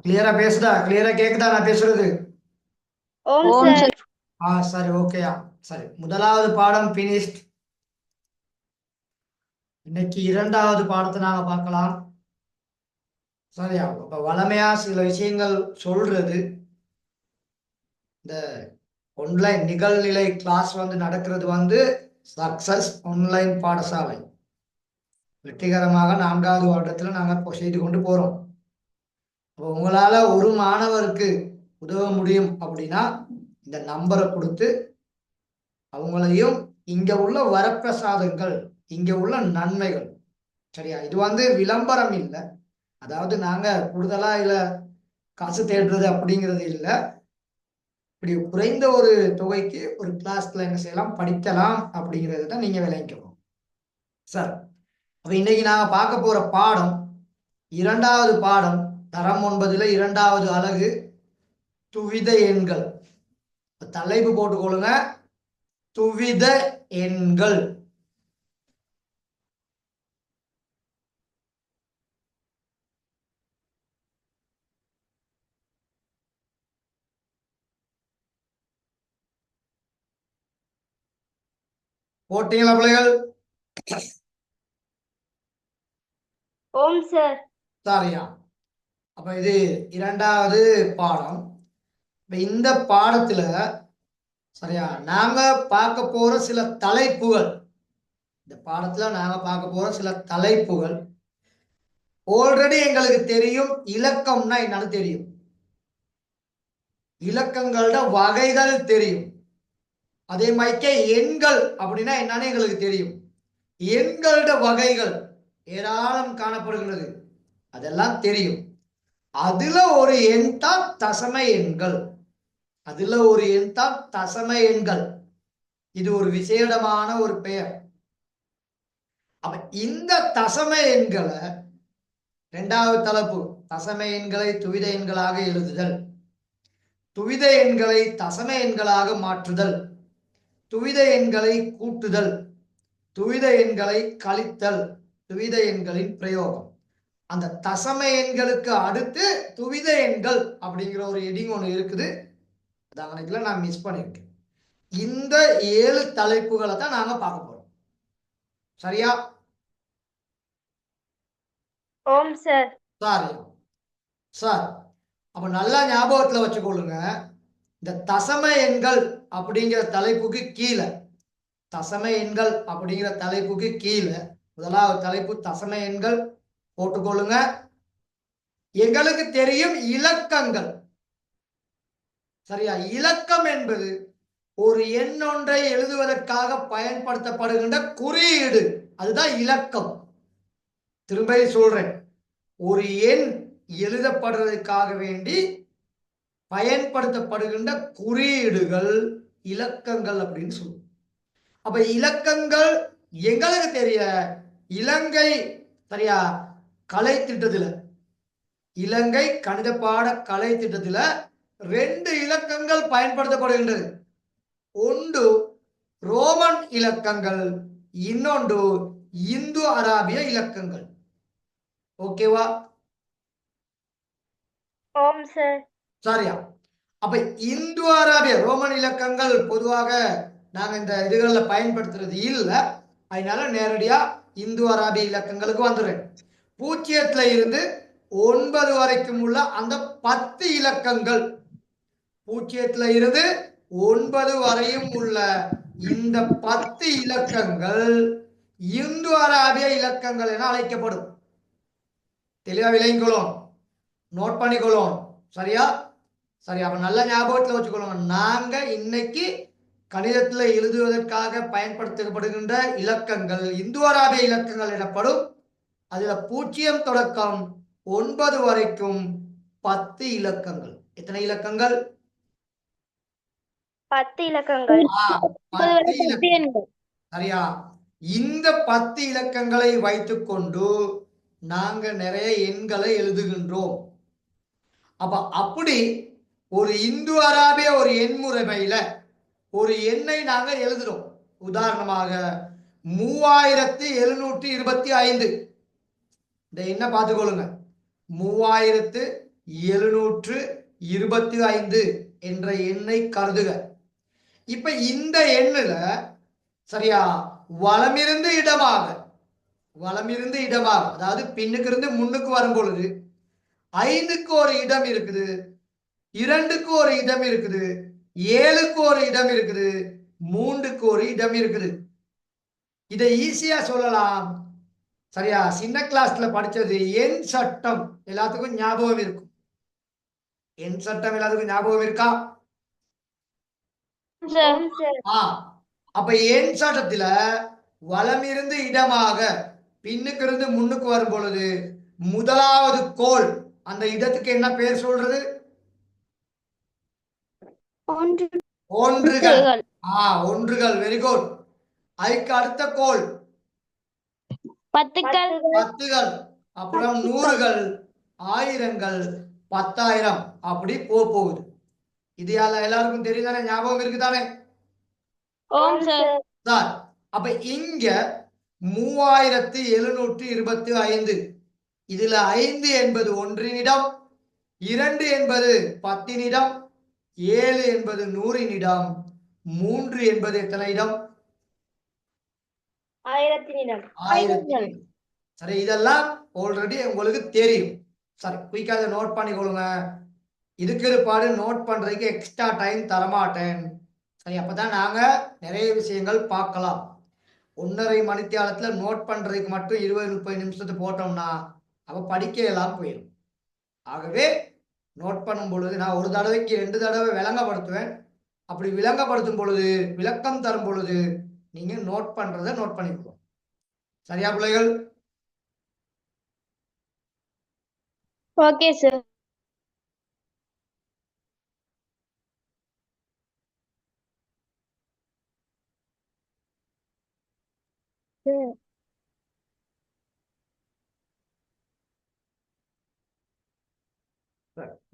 கிளியரா பேசுதா? கிளியரா கேக்குதா நான் பேசுறது? ஓம் ஓம் சார். சார். சரி, ஓகேயா. சரி, முதலாவது பாடம் பினிஷ்ட். இன்னைக்கு இரண்டாவது பாடத்தை நாங்க பார்க்கலாம். சரியா? இப்ப வளமையா சில விஷயங்கள் சொல்றது, இந்த ஆன்லைன் நிகழ்நிலை கிளாஸ் நடக்கிறது சக்சஸ் ஆன்லைன் பாடசாலை வெற்றிகரமாக 4வது வருடத்துல நாங்க இப்போ செய்து கொண்டு போறோம். அப்போ உங்களால ஒரு மாணவருக்கு உதவ முடியும் அப்படின்னா இந்த நம்பரை கொடுத்து அவங்களையும் இங்க உள்ள வரப்பிரசாதங்கள், இங்க உள்ள நன்மைகள், சரியா? இது விளம்பரம் இல்லை. அதாவது நாங்க கூடுதலா இல்ல காசு தேடுறது அப்படிங்கிறது இல்லை. இப்படி குறைந்த ஒரு தொகைக்கு ஒரு கிளாஸ்ல என்ன செய்யலாம், படிக்கலாம் அப்படிங்கிறது தான் நீங்க விளங்கிக்கணும். சார், அப்ப இன்னைக்கு நாங்க பார்க்க போற பாடம் இரண்டாவது பாடம், தரம் 9ல இரண்டாவது அலகு, துவித எண்கள். தலைப்பு போட்டுக்கொள்ளுங்க, துவித எண்கள். போட்டீங்களா பிள்ளைகள்? ஓம் சார். சரியா? அப்ப இது இரண்டாவது பாடம். இப்ப இந்த பாடத்துல சரியா நாங்க பார்க்க போற சில தலைப்புகள், இந்த பாடத்துல நாங்க பார்க்க போற சில தலைப்புகள் ஆல்ரெடி எங்களுக்கு தெரியும். இலக்கம்னா என்னன்னு தெரியும், இலக்கங்களோட வகைகள் தெரியும். அதே மாதிரி எண்கள் அப்படின்னா என்னன்னு எங்களுக்கு தெரியும். எண்களோட வகைகள் ஏராளம் காணப்படுகிறது, அதெல்லாம் தெரியும். அதுல ஒரு எண் தான் தசம எண்கள். அதுல ஒரு எண் தான் தசம எண்கள். இது ஒரு விசேடமான ஒரு பெயர். அப்ப இந்த தசம எண்களை, இரண்டாவது தலைப்பு, தசம எண்களை துவித எண்களாக எழுதுதல், துவித எண்களை தசம எண்களாக மாற்றுதல், துவித எண்களை கூட்டுதல், துவித எண்களை கழித்தல், துவித எண்களின் பிரயோகம். அந்த தசம எண்களுக்கு அடுத்து துவித எண்கள் அப்படிங்கிற ஒரு ஹெட்டிங் ஒன்று இருக்குது. அது அன்னைக்குல நான் மிஸ் பண்ணிருக்கேன். இந்த 7 தலைப்புகளை தான் நாங்க பார்க்க போறோம். சரியா? ஓம் சார். சரியா சார்? அப்ப நல்லா ஞாபகத்துல வச்சுக்கொள்ளுங்க, இந்த தசம எண்கள் அப்படிங்கிற தலைப்புக்கு கீழே, தசம எண்கள் அப்படிங்கிற தலைப்புக்கு கீழே முதலாவது தலைப்பு தசம எண்கள் போட்டுக்கொள்ளுங்க. எங்களுக்கு தெரியும் இலக்கங்கள். சரியா? இலக்கம் என்பது ஒரு எண் ஒன்றை எழுதுவதற்காக பயன்படுத்தப்படுகின்ற குறியீடு, அதுதான் இலக்கம். திரும்ப சொல்றேன், ஒரு எண் எழுதப்படுவதற்காக வேண்டி பயன்படுத்தப்படுகின்ற குறியீடுகள் இலக்கங்கள் அப்படின்னு சொல்லுவோம். அப்ப இலக்கங்கள் எங்களுக்கு தெரிய இலங்கை சரியா கலை திட்டத்துல, இலங்கை கணித பாட கலை திட்டத்துல 2 இலக்கங்கள் பயன்படுத்தப்படுகின்றது. ஒன்று ரோமன் இலக்கங்கள், இன்னொன்று இந்து அராபிய இலக்கங்கள். ஓகேவா? ஓம் சார். சரியா? அப்ப இந்து அராபிய ரோமன் இலக்கங்கள் பொதுவாக நாங்க இந்த இதுகளில் பயன்படுத்துறது இல்லை. அதனால நேரடியா இந்து அராபிய இலக்கங்களுக்கு வந்துடுறேன். 0ல இருந்து 9 வரைக்கும் உள்ள அந்த 10 இலக்கங்கள், 0ல இருந்து 9 வரையும் உள்ள இந்த 10 இலக்கங்கள் இந்து அராபிய இலக்கங்கள் என அழைக்கப்படும். தெளிவா விளங்கிக்கொள்ளும், நோட் பண்ணிக்கொள்ளும். சரியா? சரி, அப்ப நல்ல ஞாபகத்துல வச்சுக்கொள்ளுங்க, நாங்க இன்னைக்கு கணிதத்துல எழுதுவதற்காக பயன்படுத்தப்படுகின்ற இலக்கங்கள் இந்து அராபிய இலக்கங்கள் எனப்படும். அதுல 0 தொடக்கம் 9 வரைக்கும் 10 இலக்கங்கள். எத்தனை இலக்கங்கள்? 10 இலக்கங்கள். 10 இலக்கங்கள். சரியா? இந்த 10 இலக்கங்களை வைத்துக்கொண்டு நாங்க நிறைய எண்களை எழுதுகின்றோம். அப்ப அப்படி ஒரு இந்து அராபிய ஒரு எண் முறைமையில ஒரு எண்ணை நாங்க எழுதுறோம். உதாரணமாக 3725. இந்த எண்ணை பார்த்துக்கொள்ளுங்க. 3725. 725 என்ற எண்ணை கருதுக. இப்ப இந்த எண்ணுல சரியா வலமிருந்து இடமாக அதாவது பின்னுக்கு இருந்து முன்னுக்கு வரும் பொழுது 5க்கு ஒரு இடம் இருக்குது, 2க்கு ஒரு இடம் இருக்குது, 7க்கு ஒரு இடம் இருக்குது, 3க்கு ஒரு இடம் இருக்குது. இதை ஈஸியா சொல்லலாம். சரியா சின்ன கிளாஸ்ல படிச்சது எண் சட்டம் எல்லாத்துக்கும் ஞாபகம் இருக்கும். எண் சட்டம் எல்லாத்துக்கும் ஞாபகம் இருக்கா? ஓம் சார். அப்ப எண் சட்டத்துல வலமிருந்து இடமாக பின்னுக்கு இருந்து முன்னுக்கு வரும் பொழுது முதலாவது கோல் அந்த இடத்துக்கு என்ன பேர் சொல்றது? ஒன்றுகள். ஒன்றுகள். Very good. அதுக்கு அடுத்த கோல் பத்துகள், அப்புறம் நூறுகள், ஆயிரங்கள், 10,000 அப்படி போகுது. இது எல்லாருக்கும் தெரியுதானே? ஞாபகம் இருக்குதானே? ஓம் சார். அப்ப இங்க 3725 இதுல 5 என்பது ஒன்றினிடம், 2 என்பது 10 7 என்பது 100 3 என்பது எத்தனை இடம்? 1000. சரி, இதெல்லாம் ஆல்ரெடி உங்களுக்கு தெரியும். சரி, குயிக்கா அதை நோட் பண்ணிக்கொள்ளுங்க. இதுக்கு இருப்பாடு நோட் பண்றதுக்கு எக்ஸ்ட்ரா டைம் தரமாட்டேன். சரி, அப்பதான் நாங்க நிறைய விஷயங்கள் பார்க்கலாம். 1.5 மணித்தியாலத்துல நோட் பண்றதுக்கு மட்டும் 20-30 நிமிஷத்தை போட்டோம்னா அப்ப படிக்க எல்லாம் போயிடும். ஆகவே நோட் பண்ணும் பொழுது நான் ஒரு தடவைக்கு 2 தடவை விளங்கப்படுத்துவேன். அப்படி விளங்கப்படுத்தும் பொழுது, விளக்கம் தரும் பொழுது நீங்க நோட் பண்றதை நோட் பண்ணிக்கணும். சரியா பிள்ளைகள்? Okay sir.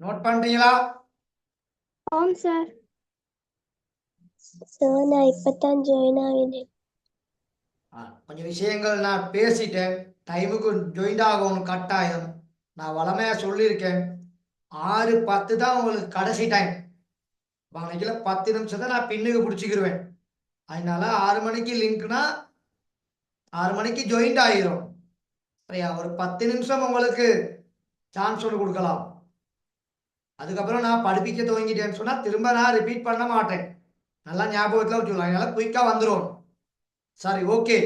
நோட் பண்ணிட்டீங்களா? ஓம் சார். சார் நான் இப்பதான் ஜாயின் ஆகினேன். கொஞ்சம் விஷயங்கள் நான் பேசிட்டேன். டைமுக்கு ஜாயின் ஆகணும் கட்டாயம். நான் வளமையா சொல்லியிருக்கேன் 6:10 தான் உங்களுக்கு கடைசி டைம். அன்னைக்குல 10 நிமிஷத்தை நான் பின்னுக்கு பிடிச்சிக்கிருவேன். அதனால 6 மணிக்கு லிங்க்னா 6 மணிக்கு ஜாயின் ஆகிரும். சரியா? ஒரு 10 நிமிஷம் உங்களுக்கு சான்ஸ் சொல்லி கொடுக்கலாம். அதுக்கப்புறம் நான் படிப்பிக்க துவங்கிட்டேன்னு சொன்னா திரும்ப நான் ரிப்பீட் பண்ண மாட்டேன். நல்லா ஞாபகத்துல வச்சுக்கலாம். அதனால குயிக்கா வந்துடும். சரி, ஓகே.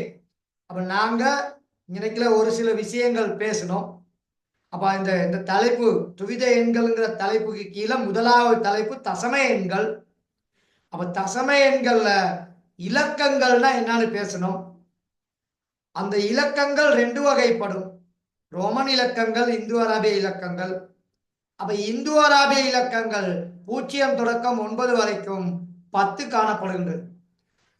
அப்ப நாங்க இன்னைக்குல ஒரு சில விஷயங்கள் பேசணும். அப்ப இந்த தலைப்பு துவித எண்கள்ங்கிற தலைப்புக்கு கீழே முதலாவது தலைப்பு தசம எண்கள். அப்ப தசம எண்கள்ல இலக்கங்கள்னா என்னன்னு பேசணும். அந்த இலக்கங்கள் 2 வகைப்படும். ரோமன் இலக்கங்கள், இந்து அராபிய இலக்கங்கள். அப்ப இந்து அராபிய இலக்கங்கள் 0 தொடக்கம் 9 வரைக்கும் 10 காணப்படுகின்றது.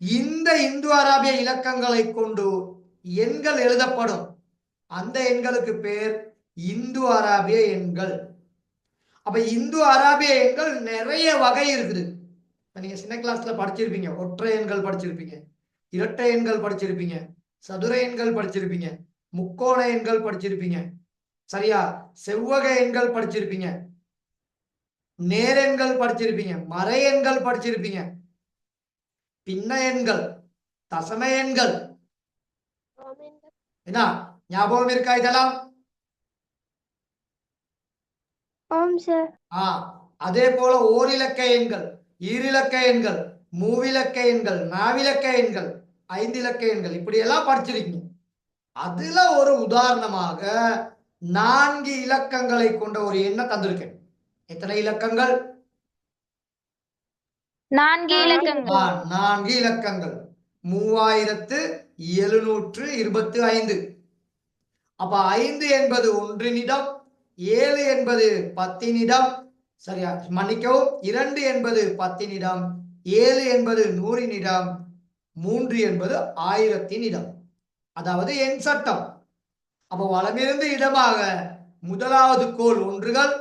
இந்த இந்து அராபிய இலக்கங்களை கொண்டு எண்கள் எழுதப்படும். அந்த எண்களுக்கு பேர் இந்து அராபிய எண்கள். அப்ப இந்து அராபிய எண்கள் நிறைய வகை இருக்குது. நீங்க சின்ன கிளாஸ்ல படிச்சிருப்பீங்க. ஒற்றை எண்கள் படிச்சிருப்பீங்க, இரட்டை எண்கள் படிச்சிருப்பீங்க, சதுர எண்கள் படிச்சிருப்பீங்க, முக்கோண எண்கள் படிச்சிருப்பீங்க. சரியா? செவ்வக எண்கள் படிச்சிருப்பீங்க, நேரெண்கள் படிச்சிருப்பீங்க, மறை எண்கள் படிச்சிருப்பீங்க, பின்ன எண்கள், தசம எண்கள். என்ன ஞாபகம் இருக்கா இதெல்லாம்? ஓம் சார். அதே போல ஓரிலக்க எண்கள், ஈரிலக்க எண்கள், மூவிலக்க எண்கள், நாவிலக்க எண்கள், 5 இலக்க எண்கள், இப்படி எல்லாம் படிச்சிருக்கீங்க. அதுல ஒரு உதாரணமாக 4 இலக்கங்களை கொண்ட ஒரு எண்ணை தந்திருக்கேன். எத்தனை இலக்கங்கள்? 4 இலக்கங்கள். 4 இலக்கங்கள். 3725. அப்ப 5 என்பது ஒன்றினிடம், 7 என்பது 10 சரியா? மன்னிக்கவும், 2 என்பது 10 7 என்பது 100 3 என்பது 1000 அதாவது எண் சட்டம். அப்ப வலமிருந்து இடமாக முதலாவது கோல் ஒன்றுகள்,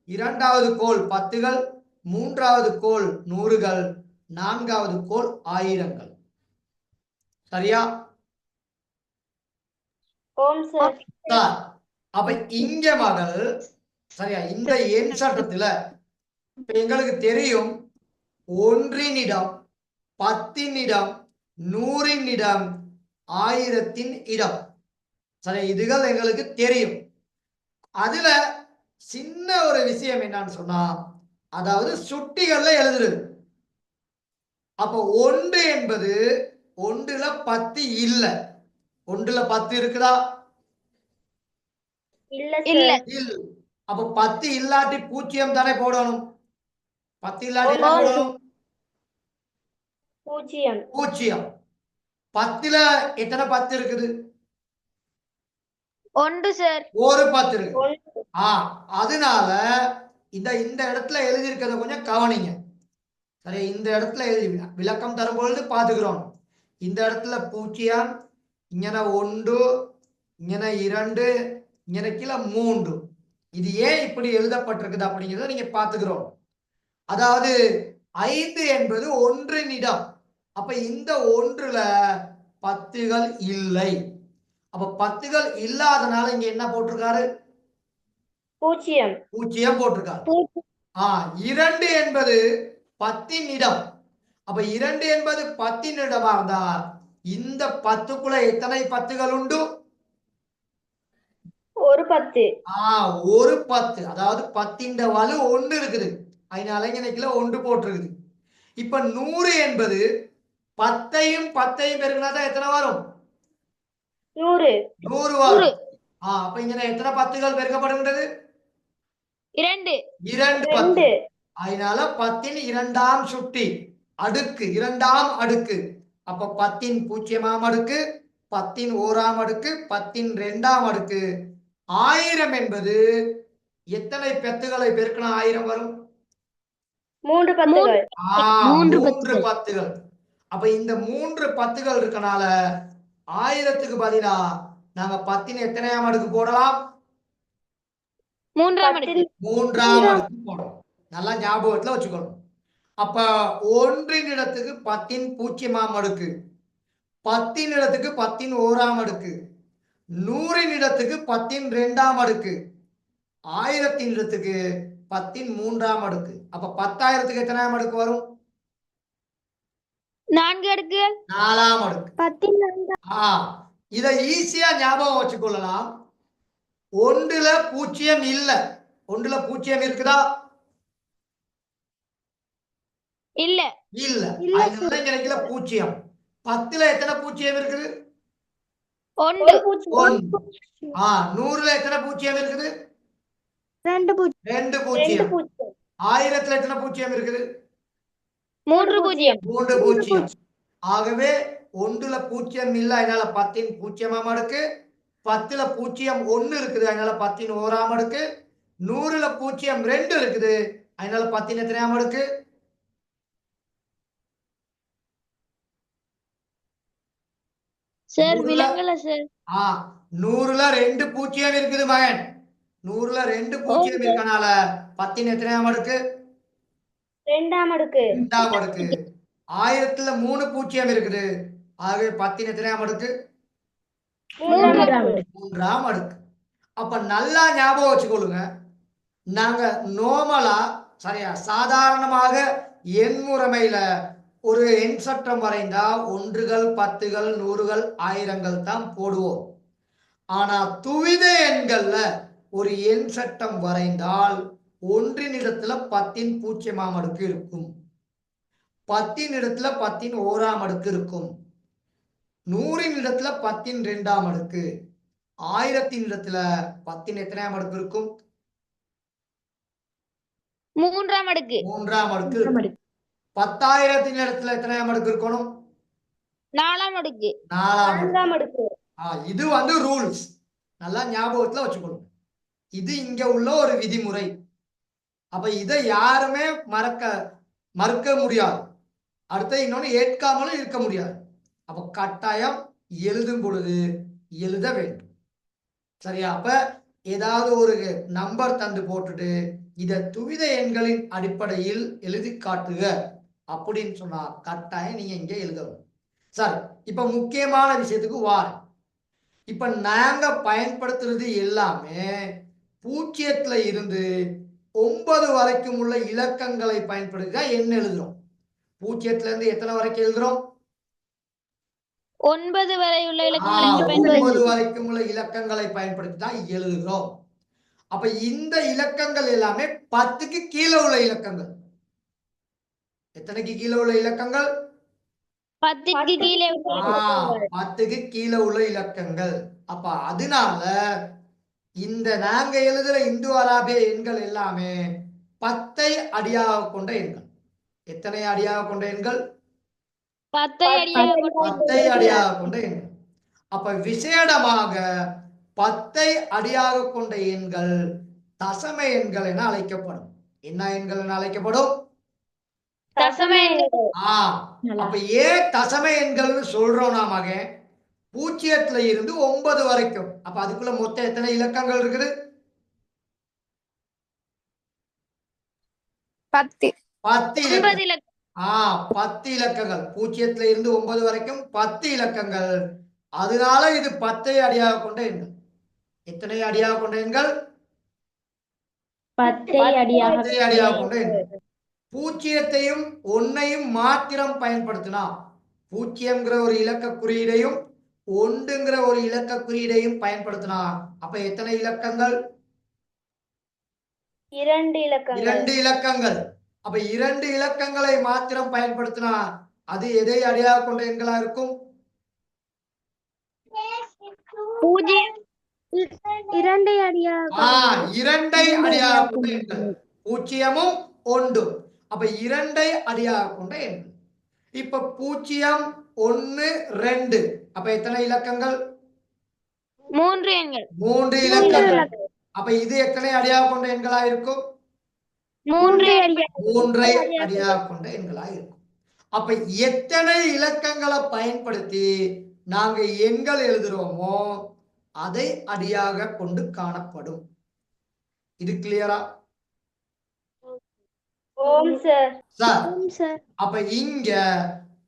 இரண்டாவது கோல் 10கள், மூன்றாவது கோல் 100கள், நான்காவது கோல் 1000கள். சரியா? ஓம் சார். அப்ப இங்க மகள் சரியா? இந்த எண் சட்டத்துல இப்ப எங்களுக்கு தெரியும் 1 இடம், 10 இடம், 100 இடம், 1000 இடம். சரி, இதுகள் எங்களுக்கு தெரியும். அதுல சின்ன ஒரு விஷயம் என்னன்னு சொன்னா, அதாவது சுட்டிகள்ல எழுதுறது. அப்ப 1 என்பது 1ல 10 இல்ல. 1ல 10 இருக்குதா? இல்ல இல்ல இல்ல. அப்ப 10 இல்லாட்டி 0 தானே போடணும். 10 இல்லாட்டி என்ன போடணும்? 0. 0. 10ல எத்தனை 10 இருக்குது? 1 சார். ஒரு 10 இருக்கு. அதனால இந்த இந்த இடத்துல எழுதி இருக்கிறத கொஞ்சம் கவனிங்க. சரி, இந்த இடத்துல எழுதி விளக்கம் தரும்பொழுது பாத்துக்கிறோம். இந்த இடத்துல 0, இங்கன 1, இங்கன 2, இங்கன கீழே 3. இது ஏன் இப்படி எழுதப்பட்டிருக்குது அப்படிங்கிறத நீங்க பாத்துக்கிறோம். அதாவது 5 என்பது 1 இடம். அப்ப இந்த 1ல 10கள் இல்லை. அப்ப 10கள் இல்லாதனால இங்க என்ன போட்டிருக்காரு? 0. 0 போட்டிருக்காரு. 2 என்பது 10 இடம். அப்ப 2 என்பது 10 இடமா இருந்தா இந்த 10க்குள்ள எத்தனை 10கள் உண்டு? ஒரு 10. ஒரு 10. அதாவது 10 வலு 1 இருக்குது. அதனால இங்க 1 போட்டிருக்குது. இப்ப 100 என்பது 10ஐயும் 10ஐயும் பெருக்கினா தான் எத்தனை வரும்? 100. 100 வரும். அப்ப இங்க எத்தனை 10கள் பெருக்கப்படுகின்றது? 2. 2 10. அதனால 10ன் இரண்டாம் சுட்டி அடுக்கு, இரண்டாம் அடுக்கு. அப்ப 10ன் 0ஆம் அடுக்கு, 10ன் 1ஆம் அடுக்கு, 10ன் 2ஆம் அடுக்கு. 1000 என்பது எத்தனை 10களை பெருக்கினா 1000 வரும்? 3 10கள். 3 10கள். அப்ப இந்த 3 10கள் இருக்கனால 1000க்கு பதிலா நாங்க 10ன் எத்தனையாம் அடுக்கு போடலாம்? 3ஆம் அடுக்கு. 3ஆம் அடுக்கு போடலாம். நல்லா ஞாபகத்துல வச்சுக்கணும். அப்ப 1ன் இடத்துக்கு 10ன் 0ஆம் அடுக்கு, 10ன் இடத்துக்கு 10ன் 1ஆம் அடுக்கு, 100ன் இடத்துக்கு 10ன் 2ஆம் அடுக்கு, 1000ன் இடத்துக்கு 10ன் 3ஆம் அடுக்கு. அப்ப 10,000க்கு எத்தனாம் அடுக்கு வரும்? 4 அடுக்கு. 4ஆம் அடுக்கு. 10. இத ஈஸியா ஞாபகம் வச்சுக்கொள்ளலாம். 1ல 0 இல்ல. 1ல 0 இருக்குதா? இல்ல. இல்ல. அதனால இங்க 0. 10ல எத்தனை 0 இருக்குது? 1. 100ல எத்தனை 0 இருக்குது? 2 2 0. 1000ல எத்தனை 0 இருக்குது? 3 0. 3 0. ஆகவே 1ல 0 இல்ல, அதனால 10ன் 0ஆம் அடுக்கு. 10ல 0 1 இருக்குது, அதனால 10ன் 1ஆம் அடுக்கு. 100ல 0 2 இருக்குது, அதனால 10ன் எத்தனையாம் அடுக்கு? Sir விலங்கல sir. 100ல 2 0 இருக்குது மகன். 100ல 2 0 இருக்கனால 10ன் எத்தனையாம் அடுக்கு? 2ஆம் அடுக்கு. 2ஆம் அடுக்கு. 1000ல 3 0 இருக்குது, ஆகவே 10ன் எத்தனையாம் அடுக்கு? 3ஆம் அடுக்கு. அப்ப நல்லா ஞாபகம் வச்சுக்கொள்ளுங்க. நாங்க நார்மலா சரியா சாதாரணமாக எண் முறைமையில ஒரு எண் சட்டம் வரைந்தா 1கள் 10கள் 100கள் 1000கள் தான் போடுவோம். ஆனா துவித எண்கள்ல ஒரு எண் சட்டம் வரைந்தால் 1ன் இடத்துல 10ன் 0ஆம் அடுக்கு இருக்கும், 10ன் இடத்துல 10ன் 1ஆம் அடுக்கு இருக்கும், 100ன் இடத்துல 10ன் 2ஆம் அடுக்கு, 1000ன் இடத்துல 10ன் எத்தனையாம் அடுக்கு இருக்கும்? 3ஆம் அடுக்கு. 3ஆம் அடுக்கு இருக்கும். 10,000ன் இடத்துல எத்தனையாம் அடுக்கு இருக்கணும்? 4ஆம் அடுக்கு. 4ஆம் அடுக்கு. இது வந்து ரூல்ஸ். நல்லா ஞாபகத்துல வச்சுக்கணும். இது இங்க உள்ள ஒரு விதிமுறை. அப்ப இதை யாருமே மறுக்க முடியாது. அடுத்து இன்னொன்னு ஏற்காமலும் இருக்க முடியாது. அப்ப கட்டாயம் எழுதும் பொழுது எழுத வேண்டும். சரியா? அப்ப ஏதாவது ஒரு நம்பர் தந்து போட்டுட்டு இத துவித எண்களின் அடிப்படையில் எழுதி காட்டுக அப்படின்னு சொன்னா கட்டாயம் நீங்க இங்க எழுதணும். சரி, இப்ப முக்கியமான விஷயத்துக்கு வார. இப்ப நாங்க பயன்படுத்துறது எல்லாமே பூஜ்ஜியத்துல இருந்து 9 வரைக்கும் உள்ள இலக்கங்களை பயன்படுத்தி தான் எண் எழுதுறோம். பூஜ்ஜியத்துல இருந்து எத்தனை வரைக்கும் எழுதுறோம்? 9 வரை உள்ள இலக்கங்களை 9 வரைக்கும் உள்ள இலக்கங்களை பயன்படுத்தி தான் எழுதுகிறோம். அப்ப இந்த இலக்கங்கள் எல்லாமே 10க்கு கீழே உள்ள இலக்கங்கள். எத்தனைக்கு கீழே உள்ள இலக்கங்கள்? 10க்கு கீழே உள்ள இலக்கங்கள். 10க்கு கீழே உள்ள இலக்கங்கள். அப்ப அதனால இந்த நாங்க எழுதுற இந்து அராபிய எண்கள் எல்லாமே 10ஐ அடியாக கொண்ட எண்கள். எத்தனை அடியாக கொண்ட எண்கள்? 10ஐ அடியாக கொண்ட 10ஐ அடியாக கொண்ட எண்கள். அப்ப விசேடமாக 10ஐ அடியாக கொண்ட எண்கள் தசம எண்கள் என அழைக்கப்படும். என்ன எண்கள் என அழைக்கப்படும்? தசம எண்கள். அப்ப ஏன் தசம எண்கள்னு சொல்றோம் நாம? பூஜ்ஜியத்துல இருந்து 9 வரைக்கும். அப்ப அதுக்குள்ள மொத்தம் எத்தனை இலக்கங்கள் இருக்குது? 10 10 9 இலக்கங்கள். 10 இலக்கங்கள். பூஜ்ஜியத்துல இருந்து 9 வரைக்கும் 10 இலக்கங்கள். அதனால இது 10ஐ அடியாக கொண்ட எண்கள். எத்தனை அடியாக கொண்ட எண்கள்? 10ஐ அடியாக 10ஐ அடியாக கொண்ட எண்கள். பூஜ்ஜியத்தையும் 1ஐயும் மாத்திரம் பயன்படுத்தினா, பூஜ்ஜியம்ங்கிற ஒரு இலக்க குறியீடையும் 1ங்கிற ஒரு இலக்க குறியீடையும் பயன்படுத்தினா, அப்ப எத்தனை இலக்கங்கள்? 2 இலக்கங்கள். 2 இலக்கங்கள். அப்ப 2 இலக்கங்களை மாத்திரம் பயன்படுத்தினா அது எதை அடியாக கொண்ட எண்களா இருக்கும்? 0 2ஐ அடியாக 2ஐ அடியாக கொண்ட எண்கள். பூஜ்ஜியமும் 1. அப்ப 2ஐ அடியாக கொண்ட எண்கள். இப்ப 0 1 2. அப்ப எத்தனை இலக்கங்கள்? 3 எண்கள். 3 இலக்கங்கள். அப்ப இது எத்தனை அடியாக கொண்ட எண்களா இருக்கும்? 3 3ஐ அடியாக கொண்ட எண்களா இருக்கும். அப்ப எத்தனை இலக்கங்களை பயன்படுத்தி நாங்க எண்கள் எழுதுறோமோ அதை அடியாக கொண்டு காணப்படும். இது கிளியரா? ஓம் சார். சார், அப்ப இங்க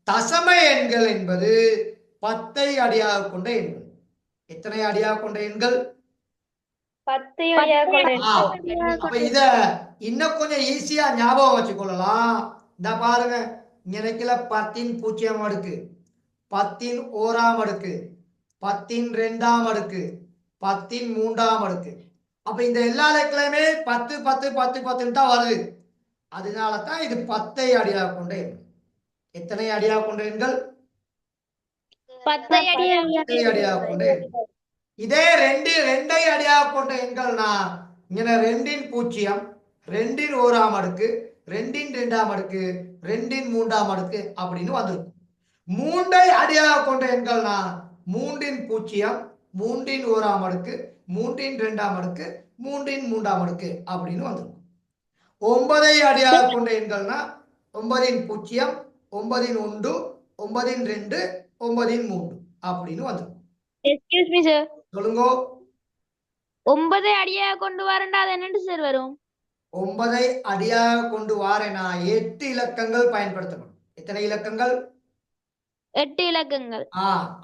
தசம எண்கள் என்பது 10ஐ அடியாக கொண்ட எண்கள். எத்தனை அடியாக கொண்ட எண்கள்? 10ஐ அடியாக கொண்ட எண்கள். அப்ப இத இன்னும் கொஞ்சம் ஈஸியா ஞாபகம் வச்சுக்கொள்ளலாம். இந்த பாருங்க, இங்க இருக்கிற 10ன் 0ஆம் அடுக்கு, 10ன் 1ஆம் அடுக்கு, 10ன் 2ஆம் அடுக்கு, 10ன் 3ஆம் அடுக்கு. அப்ப இந்த எல்லா இலக்கங்களுமே 10 10 10 10 தான் வருது. அதனால தான் இது 10ஐ அடியாக கொண்ட எண்கள். எத்தனை அடியாக கொண்ட எண்கள்? 10ஐ அடியாக கொண்ட எண்கள். இதே 2ஐ அடியாக கொண்ட எண்கள்னா இங்க 2ன் 0, 2ன் 1ஆம் அடுக்கு, 2ன் 2ஆம் அடுக்கு, 2ன் 3ஆம் அடுக்கு அப்படின்னு வந்திருக்கும். 3ஐ அடியாக கொண்ட எண்கள்னா 3ன் 0, 3ன் 1ஆம் அடுக்கு, 3ன் 2ஆம் அடுக்கு, 3ன் 3ஆம் அடுக்கு அப்படின்னு வந்திருக்கும். 9ஐ அடியாக கொண்ட எண்கள்னா 9ன் 0, 9ன் 1, 9ன் 2, 9ன் 3 அப்படின்னு வந்திருக்கும். Excuse me sir. சொல்லுங்க. 9ஐ அடியாக கொண்டு வரண்டா அது என்னன்னு சார் வரும்? 9ஐ அடியாக கொண்டு வாரேனா 8 இலக்கங்கள் பயன்படுத்தணும். எத்தனை இலக்கங்கள்? 8 இலக்கங்கள்.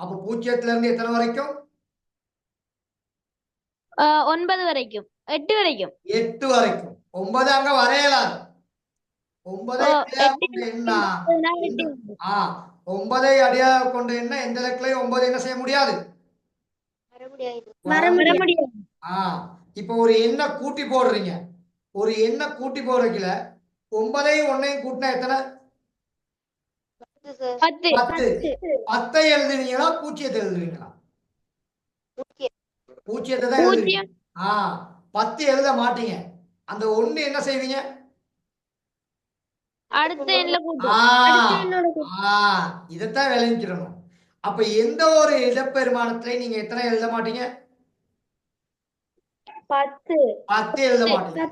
அப்ப பூஜ்ஜியத்துல இருந்து எத்தனை வரைக்கும்? 9 வரைக்கும். 8 வரைக்கும். 8 வரைக்கும். 9 அங்க வரையலாம். 9ஐ அடியாக கொண்ட எண்ணா 9ஐ அடியாக கொண்ட எண்ணா எந்த இலக்கலையும் 9 என்ன செய்ய முடியாது? வர முடியாது. இப்ப ஒரு எண்ணை கூட்டி போடுறீங்க. ஒரு எண்ணை கூட்டி போடுறதுல 9ஐயும் 1ஐயும் கூட்டினா எத்தனை? 10. 10ஐ எழுதுவீங்களா பூஜ்ஜியத்தை எழுதுவீங்களா? பூஜ்ஜியத்தை தான் எழுதுவீங்க. 10 எழுத மாட்டீங்க. அந்த 1 என்ன செய்வீங்க? அடுத்த எண்ல கூட்டுவோம். இதத்தான் விளைவிக்கிறணும். அப்ப எந்த ஒரு இடப்பெருமானத்திலையும் நீங்க எத்தனை எழுத மாட்டீங்க? 10 எழுத மாட்டீங்க.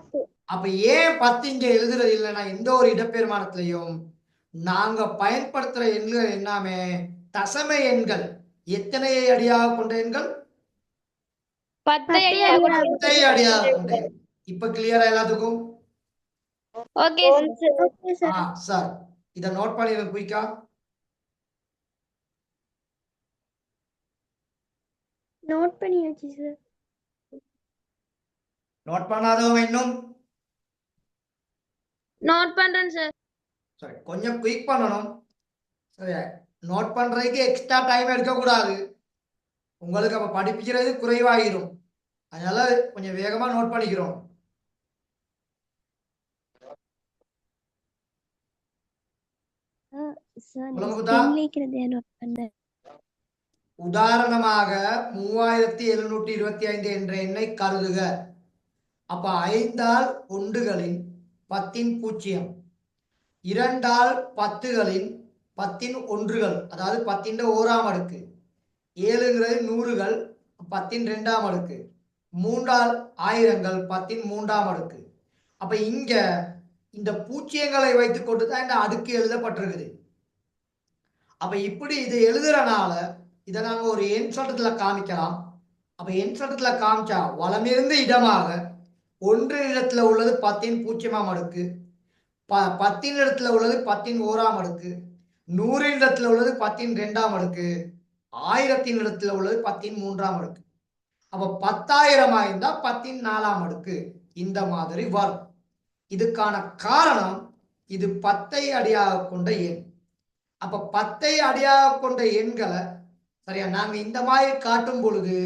அப்ப ஏன் 10 இங்க எழுதுறது இல்லைன்னா எந்த ஒரு இடப்பெருமானத்திலையும் நாங்க பயன்படுத்துற எண்கள் எல்லாமே தசம எண்கள். எத்தனையை அடியாக கொண்ட எண்கள்? 10ஐ அடியாக கொண்ட எண்கள். இப்ப கிளியரா எல்லாத்துக்கும்? ஓகே சார், இத நோட் பண்ணிடுங்க குயிக்கா. நோட் பண்ணியாச்சு சார். நோட் பண்ணாதவங்க இன்னும் நோட் பண்றேன் சார். சரி, கொஞ்சம் குயிக் பண்ணணும். சரியா, நோட் பண்றதுக்கு எக்ஸ்ட்ரா டைம் எடுக்கக்கூடாது. உங்களுக்கு அப்ப படிப்பிக்கிறது குறைவாகிரும். அதனால கொஞ்சம் வேகமா நோட் பண்ணிக்கிறோம். புலம்புதா? உதாரணமாக 3725 என்ற எண்ணை கருதுக. அப்ப 5ஆல் ஒன்றுகளின் 10 பூஜ்ஜியம், 2ஆல் 10களின் 10 ஒன்றுகள், அதாவது 10 ஓராம் அடுக்கு, 7ங்கிறது நூறுகள் 10 2ஆம் அடுக்கு, 3ஆல் ஆயிரங்கள் 10 3ஆம் அடுக்கு. அப்ப இங்க இந்த பூஜ்ஜியங்களை வைத்துக் கொண்டுதான் இந்த அடுக்கு எழுதப்பட்டிருக்குது. அப்ப இப்படி இதை எழுதுறனால இதை நாங்க ஒரு எண் சட்டத்துல காமிக்கலாம். அப்ப எண் சட்டத்துல காமிச்சா வலமிருந்து இடமாக 1 இடத்துல உள்ளது 10 பூஜ்ஜியமாம் அடுக்கு, 10 இடத்துல உள்ளது 10 ஓராம் அடுக்கு, 100 இடத்துல உள்ளது 10 2ஆம் அடுக்கு, 1000 இடத்துல உள்ளது 10 3ஆம் அடுக்கு. அப்ப 10,000 இருந்தா 10 4ஆம் அடுக்கு. இந்த மாதிரி வரும். இதுக்கான காரணம் இது 10ஐ அடியாக கொண்ட எண். அப்ப 10ஐ அடியாக கொண்ட எண்களை சரியா நாங்க இந்த மாதிரி காட்டும் பொழுது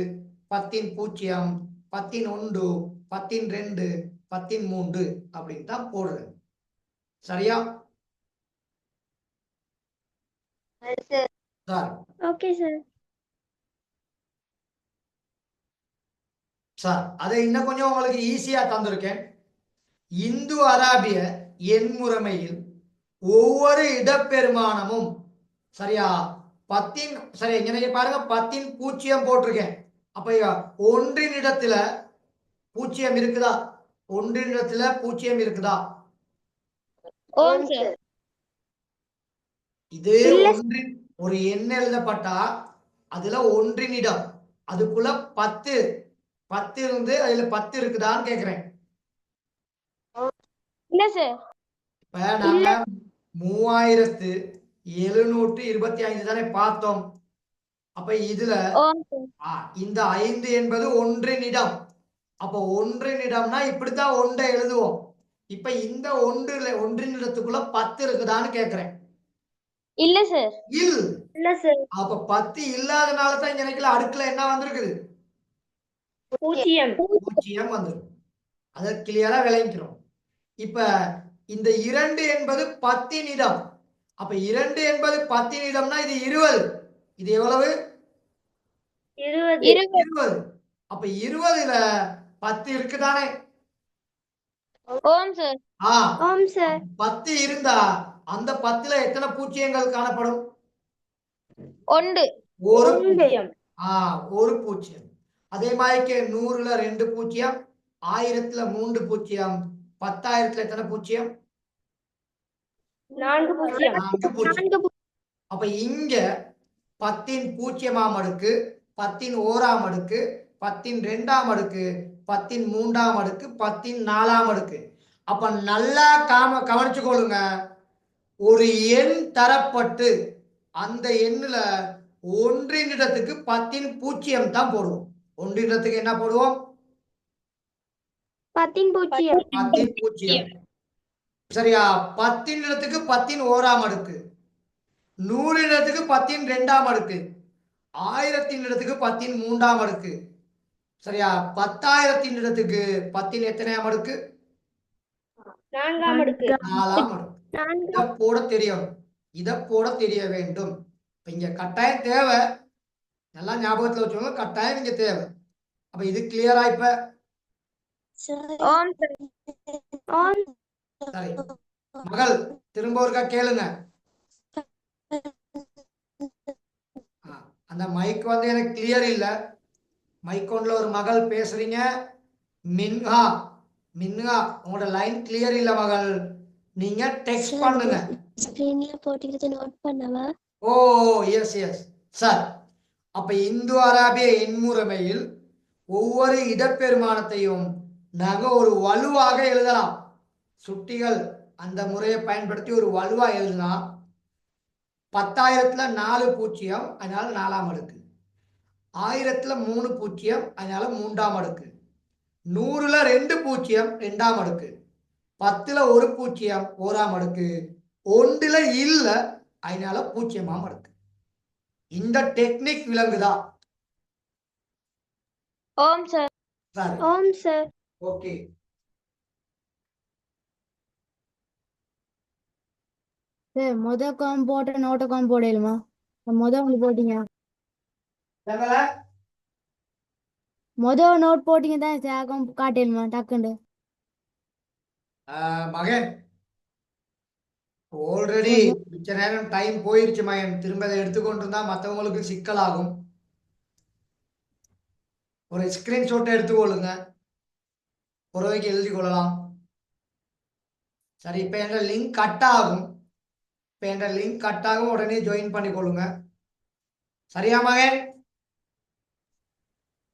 10 பூஜ்ஜியம், 10 1, 10 2, 10 3 அப்படின்னு தான் போடுறது. சரியா? Sir okay sir. சார் அதை இன்னும் கொஞ்சம் உங்களுக்கு ஈஸியா தந்திருக்கேன். இந்து அராபிய எண் முறைமையில் ஒவ்வொரு இடப்பெருமானமும் சரியா 10 சரி இங்க பாருங்க 10 பூஜ்ஜியம் போட்டிருக்கேன். அப்ப ஒன்றின் இடத்துல பூஜ்ஜியம் இருக்குதா? ஒன்றின் இடத்துல பூஜ்ஜியம் இருக்குதா? ஓம் சார். இதே ஒன்றின் ஒரு எண் எழுதப்பட்டா அதுல ஒன்றின் இடம் அதுக்குள்ள 10 இருந்து அதுல 10 இருக்குதான்னு கேக்குறேன். இல்ல சார். இப்ப நாங்க 3725 தானே பார்த்தோம். அப்ப இதுல ஓம் சார். இந்த 5 என்பது ஒன்றின் இடம். அப்ப ஒன்றின் இடம்னா இப்படித்தான் ஒன்றை எழுதுவோம். இப்ப இந்த ஒன்றின் இடத்துக்குள்ள 10 இருக்குதான்னு கேக்குறேன். இல்ல சார். இல்ல சார். அப்ப 10 இல்லாதனால தான் இங்க நினைக்கல அடுக்குல என்ன வந்திருக்குது? பூஜ்ஜியம். பூஜ்ஜியம் வந்திருக்கு. அதை கிளியரா விளங்கிக்கிறோம். இப்ப இந்த 2 என்பது 10 இடம். அப்ப 2 என்பது 10 இடம்னா இது 20. இது எவ்வளவு? 20. அப்ப 20ல 10 இருக்குதானே? ஓம் சார். ஓம் சார். 10 இருந்தா அந்த 10ல எத்தனை பூஜ்ஜியங்கள் காணப்படும்? ஒன்று. ஒரு பூஜ்ஜியம். ஒரு பூஜ்ஜியம். அதே மாதிரி 100ல 2 பூஜ்ஜியம், 1000ல 3 பூஜ்ஜியம், 10,000ல எத்தனை பூஜ்ஜியம்? 4 பூஜ்ஜியம். 4 பூஜ்ஜியம். அப்ப இங்க 10 பூஜ்ஜியமாம் அடுக்கு, 10 ஓராம் அடுக்கு, 10 2ஆம் அடுக்கு, 10 3ஆம் அடுக்கு, 10 4ஆம் அடுக்கு. அப்ப நல்லா கவனிச்சு கொள்ளுங்க. ஒரு எண் தரப்பட்டு அந்த எண்ணுல ஒன்றின் இடத்துக்கு 10 பூஜ்ஜியம் தான் போடுவோம். ஒன்றின் இடத்துக்கு என்ன போடுவோம்? 10 பூஜ்ஜியம். 10 பூஜ்ஜியம். சரியா? 10 இடத்துக்கு 10 ஓராம் அடுக்கு, 100 இடத்துக்கு 10 2ஆம் அடுக்கு, 1000 இடத்துக்கு 10 3ஆம் அடுக்கு. சரியா? 10,000 இடத்துக்கு 10 எத்தனையாம் அடுக்கு? 4ஆம் அடுக்கு. 4ஆம் அடுக்கு. இதை போட தெரியணும். இதை போட தெரிய வேண்டும். இங்க கட்டாயம் தேவை. நல்லா ஞாபகத்துல வச்சுக்கோங்க. கட்டாயம் இங்க தேவை. அப்ப இது கிளியரா இப்ப? ஓம் சார். ஓம். சரி மகள் திரும்ப ஒருக்கா கேளுங்க. அந்த மைக் வந்து எனக்கு கிளியர் இல்ல. மைக் ஒன்ல ஒரு மகள் பேசுறீங்க. மின்ஹா உங்களோட லைன் கிளியர் இல்ல மகள். நீங்க டெக்ஸ்ட் பண்ணுங்க. ஸ்கிரீன்ல போட்டுக்கிட்டு நோட் பண்ணவா? ஓ எஸ் சார். அப்ப இந்து அராபிய எண்முறைமையில் ஒவ்வொரு இடப்பெருமானத்தையும் நாங்க ஒரு வலுவாக எழுதலாம். சுட்டிகள் அந்த முறையை பயன்படுத்தி ஒரு வலுவா எழுதினா 10,000ல 4 பூஜ்ஜியம், அதனால 4ஆம் அடுக்கு. 1000ல 3 பூஜ்ஜியம், அதனால 3ஆம் அடுக்கு. 100ல 2 பூஜ்ஜியம் 2ஆம் அடுக்கு, 10ல 1 பூஜ்ஜியம் 1ஆம் அடுக்கு, 1ல இல்ல அதனால 0ஆம் அடுக்கு. இந்த டெக்னிக் விளங்குதா? ஓம் சார். சரி, ஓம் சார். ஓகே. சார் முத காம் போட்ட நோட்ட காம் போடலுமா? முத ஒன்று போட்டீங்க, எங்கள முத நோட் போட்டீங்க தான் சார் காம் காட்டலுமா டக்குண்டு? மகன் ஆல்ரெடி மிச்ச நேரம் டைம் போயிருச்சு மகன். திரும்ப அதை எடுத்துக்கொண்டு இருந்தா மற்றவங்களுக்கு சிக்கலாகும். ஒரு ஸ்கிரீன்ஷாட் எடுத்துக்கொள்ளுங்க, பிறகு எழுதி கொள்ளலாம். சரி, இப்போ என்ற லிங்க் கட் ஆகும். இப்போ என்ற லிங்க் கட் ஆகும், உடனே ஜாயின் பண்ணிக்கொள்ளுங்க. சரியா மகன்?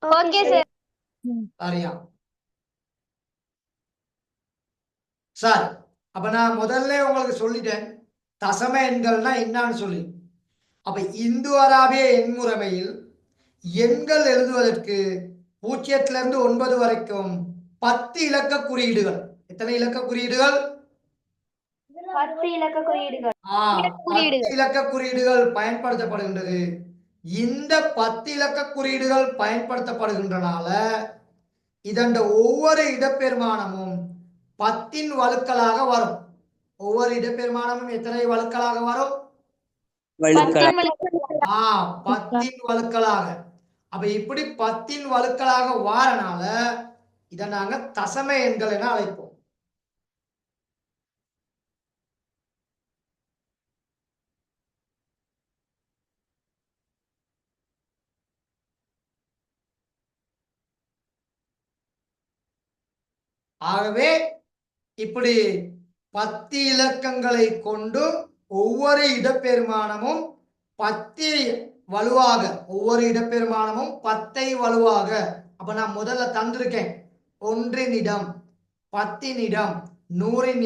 Okay sir. சரியா. சரி, அப்ப நான் முதல்ல உங்களுக்கு சொல்லிட்டேன் தசம எண்கள்னா என்னன்னு சொல்லி. அப்ப இந்து அராபிய எண்முறைமையில் எண்கள் எழுதுவதற்கு 0 இருந்து 9 வரைக்கும் 10 இலக்க குறியீடுகள். எத்தனை இலக்க குறியீடுகள்? 10 இலக்க குறியீடுகள். 10 இலக்க குறியீடுகள் பயன்படுத்தப்படுகின்றது. இந்த 10 இலக்க குறியீடுகள் பயன்படுத்தப்படுகின்றனால இதன் ஒவ்வொரு இடப்பெருமானமும் 10இன் வழுக்களாக வரும். ஒவ்வொரு இடப்பெருமானமும் எத்தனை வழுக்களாக வரும்? 10இன் வழுக்களாக. அப்ப இப்படி 10இன் வழுக்களாக வாரனால இதை நாங்க தசம எண்கள் என அழைப்போம். ஆகவே இப்படி 10 இலக்கங்களை கொண்டு ஒவ்வொரு இடப்பெருமானமும் 10 வலுவாக, ஒவ்வொரு இடப்பெருமானமும் 10ஐ வலுவாக. அப்ப நான் முதல்ல தந்திருக்கேன் 1இன் இடம், 10இன் இடம், 100இன்